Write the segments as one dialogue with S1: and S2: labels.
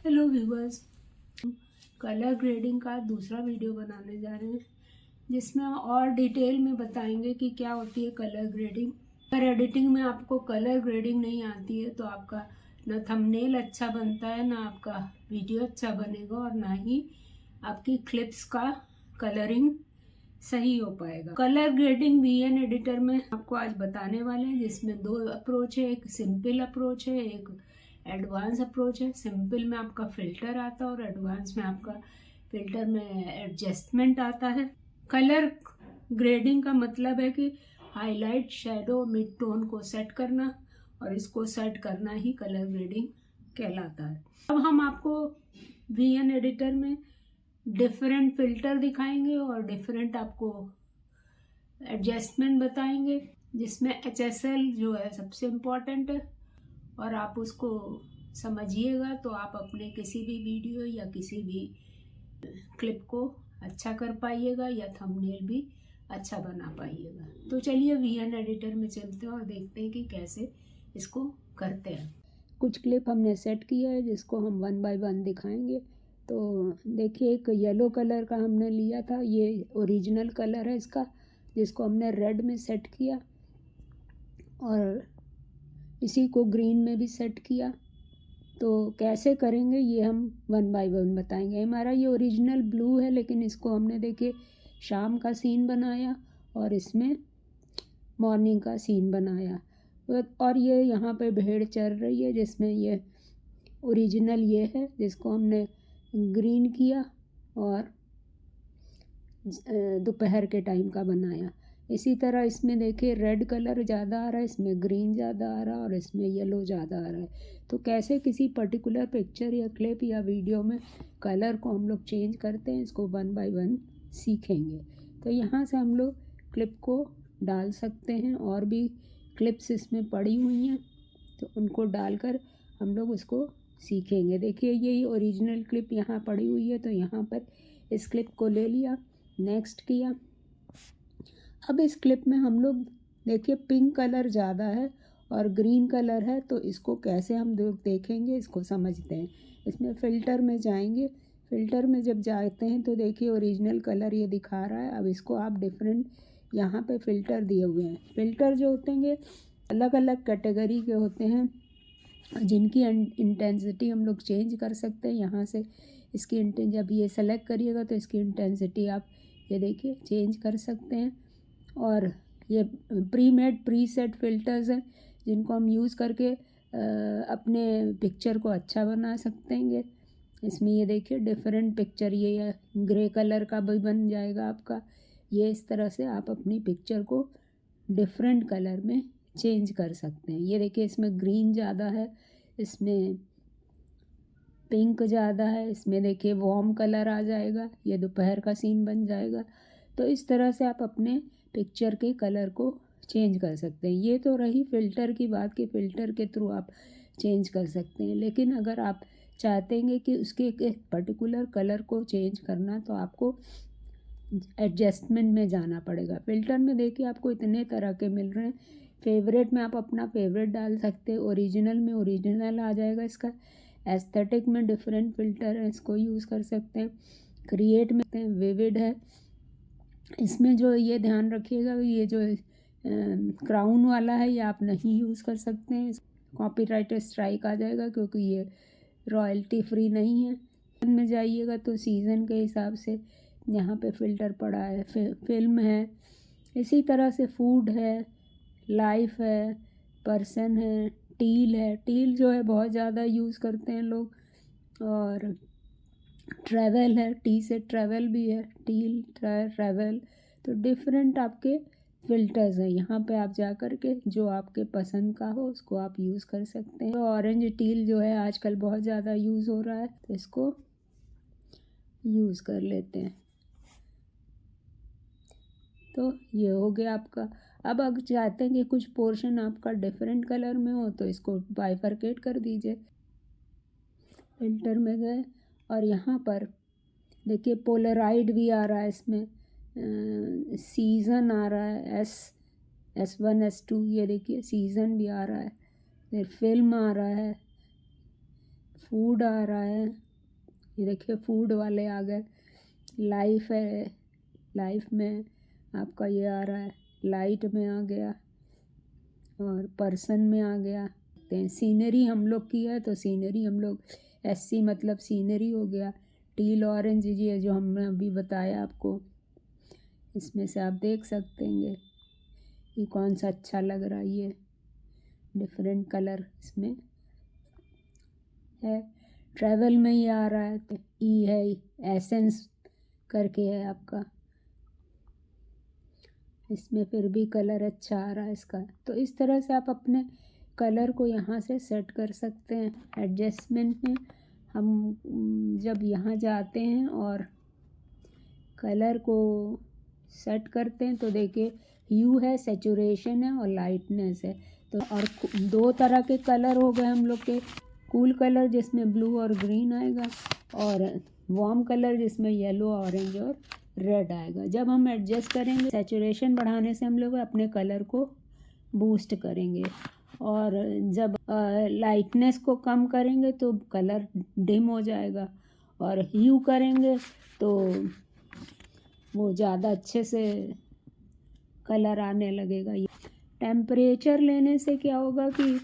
S1: Hello viewers, colour grading का दूसरा video बनाने जा रहे हैं जिसमें और डिटेल में बताएंगे कि क्या होती है कलर ग्रेडिंग। अगर एडिटिंग में आपको कलर ग्रेडिंग नहीं आती है तो आपका ना थंबनेल अच्छा बनता है, ना आपका वीडियो अच्छा बनेगा और ना ही आपकी क्लिप्स का कलरिंग सही हो पाएगा। कलर ग्रेडिंग वीएन एडिटर में आपको आज बताने वाले हैं, जिसमें दो अप्रोच है। एक सिंपल अप्रोच है, एक एडवांस अप्रोच है। सिंपल में आपका फिल्टर आता है और एडवांस में आपका फिल्टर में एडजस्टमेंट आता है। कलर ग्रेडिंग का मतलब है कि हाईलाइट, शैडो, मिड टोन को सेट करना, और इसको सेट करना ही कलर ग्रेडिंग कहलाता है। अब हम आपको वीएन एडिटर में डिफरेंट फिल्टर दिखाएंगे और डिफरेंट आपको एडजस्टमेंट बताएंगे, जिसमें HSL जो है सबसे इम्पोर्टेंट है। और आप उसको समझिएगा तो आप अपने किसी भी वीडियो या किसी भी क्लिप को अच्छा कर पाइएगा या थंबनेल भी अच्छा बना पाइएगा। तो चलिए वीएन एडिटर में चलते हैं और देखते हैं कि कैसे इसको करते हैं। कुछ क्लिप हमने सेट किया है जिसको हम 1 बाय 1 दिखाएंगे। तो देखिए, एक येलो कलर का हमने लिया था, ये ओरिजिनल कलर है इसका, जिसको हमने रेड में सेट किया और इसी को ग्रीन में भी सेट किया। तो कैसे करेंगे ये हम 1 बाय 1 बताएंगे। हमारा ये ओरिजिनल ब्लू है, लेकिन इसको हमने देखिए शाम का सीन बनाया और इसमें मॉर्निंग का सीन बनाया। और ये यहाँ पे भेड़ चल रही है, जिसमें ये ओरिजिनल ये है जिसको हमने ग्रीन किया और दोपहर के टाइम का बनाया। इसी तरह इसमें देखिए रेड कलर ज़्यादा आ रहा है, इसमें ग्रीन ज़्यादा आ रहा है और इसमें येलो ज़्यादा आ रहा है। तो कैसे किसी पर्टिकुलर पिक्चर या क्लिप या वीडियो में कलर को हम लोग चेंज करते हैं, इसको 1 बाय 1 सीखेंगे। तो यहाँ से हम लोग क्लिप को डाल सकते हैं, और भी क्लिप्स इसमें पड़ी हुई हैं तो उनको डालकर हम लोग उसको सीखेंगे। देखिए यही ओरिजिनल क्लिप यहाँ पड़ी हुई है, तो यहाँ पर इस क्लिप को ले लिया, नेक्स्ट किया। अब इस क्लिप में हम लोग देखिए पिंक कलर ज़्यादा है और ग्रीन कलर है, तो इसको कैसे हम देखेंगे, इसको समझते हैं। इसमें फ़िल्टर में जाएंगे। फ़िल्टर में जब जाते हैं तो देखिए ओरिजिनल कलर ये दिखा रहा है। अब इसको आप डिफरेंट यहाँ पे फ़िल्टर दिए हुए हैं। फ़िल्टर जो होते हैं अलग अलग कैटेगरी के होते हैं, जिनकी इंटेंसिटी हम लोग चेंज कर सकते हैं। यहाँ से इसकी जब ये सेलेक्ट करिएगा तो इसकी इंटेंसिटी आप ये देखिए चेंज कर सकते हैं। और ये प्री सेट फ़िल्टर्स हैं जिनको हम यूज़ करके अपने पिक्चर को अच्छा बना सकते हैं। इसमें ये देखिए डिफरेंट पिक्चर, ये ग्रे कलर का भी बन जाएगा आपका। ये इस तरह से आप अपनी पिक्चर को डिफरेंट कलर में चेंज कर सकते हैं। ये देखिए इसमें ग्रीन ज़्यादा है, इसमें पिंक ज़्यादा है, इसमें देखिए वार्म कलर आ जाएगा, ये दोपहर का सीन बन जाएगा। तो इस तरह से आप अपने पिक्चर के कलर को चेंज कर सकते हैं। ये तो रही फ़िल्टर की बात कि फ़िल्टर के थ्रू आप चेंज कर सकते हैं, लेकिन अगर आप चाहते हैं कि उसके एक पर्टिकुलर कलर को चेंज करना, तो आपको एडजस्टमेंट में जाना पड़ेगा। फ़िल्टर में देखिए आपको इतने तरह के मिल रहे हैं। फेवरेट में आप अपना फेवरेट डाल सकते हैं, ओरिजिनल में ओरिजिनल आ जाएगा इसका। एस्थेटिक में डिफरेंट फ़िल्टर है, इसको यूज़ कर सकते हैं। क्रिएट में विविड है, इसमें जो ये ध्यान रखिएगा ये जो क्राउन वाला है ये आप नहीं यूज़ कर सकते हैं, कॉपीराइट स्ट्राइक आ जाएगा क्योंकि ये रॉयल्टी फ्री नहीं है। में जाइएगा तो सीज़न के हिसाब से यहाँ पे फ़िल्टर पड़ा है, फिल्म है, इसी तरह से फूड है, लाइफ है, पर्सन है, टील है। टील जो है बहुत ज़्यादा यूज़ करते हैं लोग। और ट्रैवल है, टी से ट्रैवल भी है, टील ट्रैवल। तो डिफरेंट आपके फ़िल्टर्स हैं, यहाँ पे आप जा कर के जो आपके पसंद का हो उसको आप यूज़ कर सकते हैं। तो ऑरेंज टील जो है आजकल बहुत ज़्यादा यूज़ हो रहा है, तो इसको यूज़ कर लेते हैं। तो ये हो गया आपका। अब अगर चाहते हैं कि कुछ पोर्शन आपका डिफरेंट कलर में हो तो इसको बाइफरकेट कर दीजिए। फ़िल्टर में गए और यहाँ पर देखिए पोलराइड भी आ रहा है, इसमें सीज़न आ रहा है, S1 S2, ये देखिए सीज़न भी आ रहा है। फिर फिल्म आ रहा है, फूड आ रहा है, ये देखिए फूड वाले आ गए। लाइफ है, लाइफ में आपका ये आ रहा है, लाइट में आ गया और पर्सन में आ गया। सीनरी हम लोग की है तो सीनरी हम लोग SC मतलब सीनरी हो गया। टील ऑरेंज ये जो हमने अभी बताया आपको, इसमें से आप देख सकते हैं ये कौन सा अच्छा लग रहा है। ये डिफरेंट कलर इसमें है। ट्रैवल में ये आ रहा है तो E है, एसेंस करके है आपका, इसमें फिर भी कलर अच्छा आ रहा है इसका। तो इस तरह से आप अपने कलर को यहाँ से सेट कर सकते हैं। एडजस्टमेंट में हम जब यहाँ जाते हैं और कलर को सेट करते हैं तो देखिए ह्यू है, सैचुरेशन है और लाइटनेस है। तो और दो तरह के कलर हो गए हम लोग के, कूल कलर जिसमें ब्लू और ग्रीन आएगा और वार्म कलर जिसमें येलो, ऑरेंज और रेड आएगा। जब हम एडजस्ट करेंगे, सैचुरेशन बढ़ाने से हम लोग अपने कलर को बूस्ट करेंगे और जब लाइटनेस को कम करेंगे तो कलर डिम हो जाएगा और ह्यू करेंगे तो वो ज़्यादा अच्छे से कलर आने लगेगा। टेम्परेचर लेने से क्या होगा कि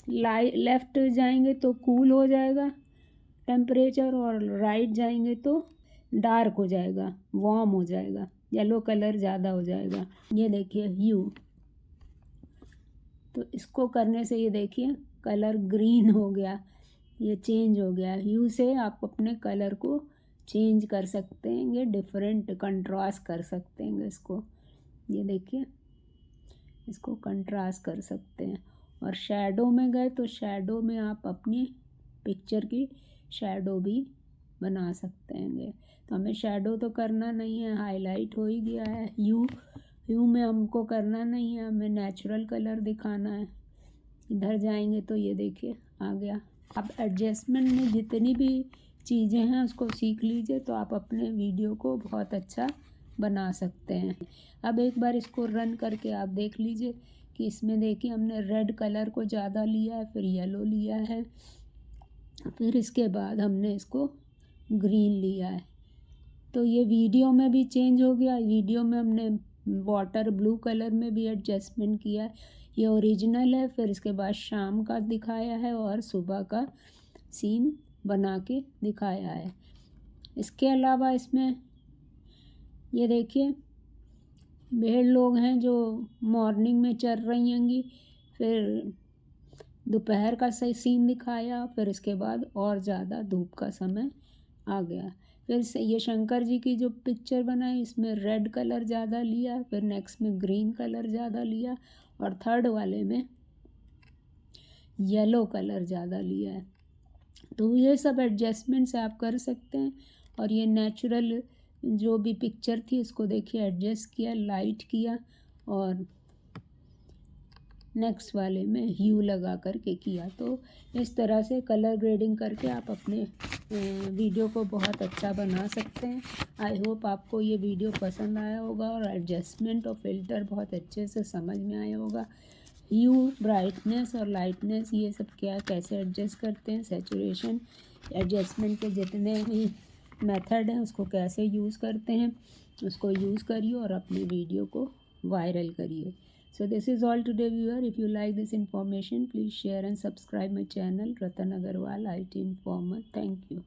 S1: लेफ़्ट जाएंगे तो कूल हो जाएगा टेम्परेचर और राइट जाएंगे तो डार्क हो जाएगा, वार्म हो जाएगा, येलो कलर ज़्यादा हो जाएगा। ये देखिए ह्यू, तो इसको करने से ये देखिए कलर ग्रीन हो गया, ये चेंज हो गया। ह्यू से आप अपने कलर को चेंज कर सकते हैं, ये डिफरेंट कंट्रास्ट कर सकते हैं इसको। ये देखिए इसको कंट्रास्ट कर सकते हैं। और शैडो में गए तो शैडो में आप अपनी पिक्चर की शैडो भी बना सकते हैं। तो हमें शैडो तो करना नहीं है, हाईलाइट हो ही गया है। ह्यू में हमको करना नहीं है, हमें नेचुरल कलर दिखाना है। इधर जाएंगे तो ये देखिए आ गया। आप एडजस्टमेंट में जितनी भी चीज़ें हैं उसको सीख लीजिए तो आप अपने वीडियो को बहुत अच्छा बना सकते हैं। अब एक बार इसको रन करके आप देख लीजिए कि इसमें देखिए हमने रेड कलर को ज़्यादा लिया है, फिर येलो लिया है, फिर इसके बाद हमने इसको ग्रीन लिया है। तो ये वीडियो में भी चेंज हो गया। वीडियो में हमने वाटर ब्लू कलर में भी एडजस्टमेंट किया है। ये ओरिजिनल है, फिर इसके बाद शाम का दिखाया है और सुबह का सीन बना के दिखाया है। इसके अलावा इसमें ये देखिए भेड़ लोग हैं जो मॉर्निंग में चर रही होंगी, फिर दोपहर का सही सीन दिखाया, फिर इसके बाद और ज़्यादा धूप का समय आ गया। फिर से ये शंकर जी की जो पिक्चर बनाई इसमें रेड कलर ज़्यादा लिया, फिर नेक्स्ट में ग्रीन कलर ज़्यादा लिया और थर्ड वाले में येलो कलर ज़्यादा लिया है। तो ये सब एडजस्टमेंट से आप कर सकते हैं। और ये नेचुरल जो भी पिक्चर थी उसको देखिए एडजस्ट किया, लाइट किया और नेक्स्ट वाले में ह्यू लगा करके किया। तो इस तरह से कलर ग्रेडिंग करके आप अपने वीडियो को बहुत अच्छा बना सकते हैं। आई होप आपको ये वीडियो पसंद आया होगा और एडजस्टमेंट और फिल्टर बहुत अच्छे से समझ में आया होगा। ह्यू, ब्राइटनेस और लाइटनेस ये सब क्या कैसे एडजस्ट करते हैं, सैचुरेशन एडजस्टमेंट के जितने भी मेथड हैं उसको कैसे यूज़ करते हैं, उसको यूज़ करिए और अपनी वीडियो को वायरल करिए। So this is all today viewer. If you like this information, please share and subscribe my channel Ratan Agarwal IT Informer. Thank you.